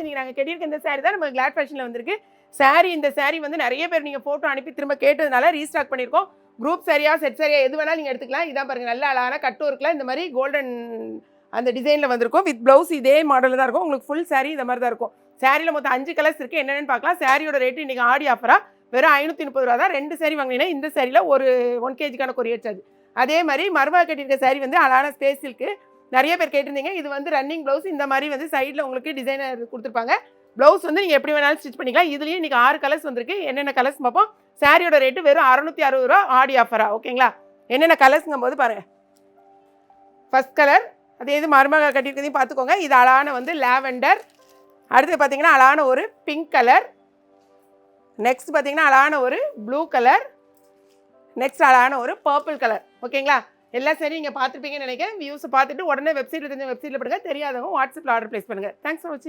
இன்றைக்கி நாங்கள் கட்டியிருக்க இந்த சாரீ தான் நம்ம கிளாட் ஃபேஷனில் வந்திருக்கு. சாரீ இந்த சாரீ வந்து நிறைய பேர் நீங்கள் ஃபோட்டோ அனுப்பி திரும்ப கேட்டதுனால ரீஸ்டாக் பண்ணியிருக்கோம். குரூப் சரியா செட் சரியா எது வேணாலும் நீங்கள் எடுத்துக்கலாம். இதான் பாருங்கள், நல்ல அழகான கட் ஒர்க்கில் இந்த மாதிரி கோல்டன் அந்த டிசைனில் வந்திருக்கும். வித் ப்ளவுஸ் இதே மாடலில் தான் இருக்கும். உங்களுக்கு ஃபுல் சாரீ இந்த மாதிரி தான் இருக்கும். சாரியில் மொத்தம் 5 கலர்ஸ் இருக்குது. என்னென்னு பார்க்கலாம். சாரியோட ரேட்டு இன்றைக்கி ஆடி ஆஃபராக வெறும் 530 ரூபா தான். 2 சாரீ வாங்கினீங்கன்னா இந்த சாரியில் ஒரு 1 kgக்கான கொரியர் சார்ஜ். அதே மாதிரி மருமக கட்டியிருக்க சாரீ வந்து அழகான ஸ்பேஸ் சில்க்கு. நிறைய பேர் கேட்டிருந்தீங்க. இது வந்து ரன்னிங் ப்ளவுஸ். இந்த மாதிரி வந்து சைடில் உங்களுக்கு டிசைனர் கொடுத்துருப்பாங்க. ப்ளவுஸ் வந்து நீங்கள் எப்படி வேணாலும் ஸ்டிச் பண்ணிக்கலாம். இதுலேயும் இன்றைக்கி 6 கலர்ஸ் வந்திருக்கு. என்னென்ன கலர்ஸ் பார்ப்போம். சாரியோட ரேட்டு வெறும் 660 ரூபா ஆடி ஆஃபரா. ஓகேங்களா. என்னென்ன கலர்ஸுங்கும் போது பாருங்கள். ஃபர்ஸ்ட் கலர் அதே இது மருமக கட்டியிருக்கதையும் பார்த்துக்கோங்க. இது அழகான வந்து லாவெண்டர். அடுத்து பார்த்தீங்கன்னா அழகான ஒரு பிங்க் கலர். நெக்ஸ்ட் பார்த்தீங்கன்னா அழகான ஒரு ப்ளூ கலர். நெக்ஸ்ட் அழகான ஒரு பர்பிள் கலர். ஓகேங்களா. எல்லாம் சரி நீங்கள் பார்த்துருப்பீங்கன்னு நினைக்கிறேன். வியூஸை பார்த்துட்டு உடனே வெப்சைட்டில் தெரிஞ்ச வெப்சைட்டில் படுங்க. தெரியாதவங்க வாட்ஸ்அப்பில் ஆர்டர் ப்ளேஸ் பண்ணுங்கள். தேங்க்ஸ் ஃபார் வாட்சிங்.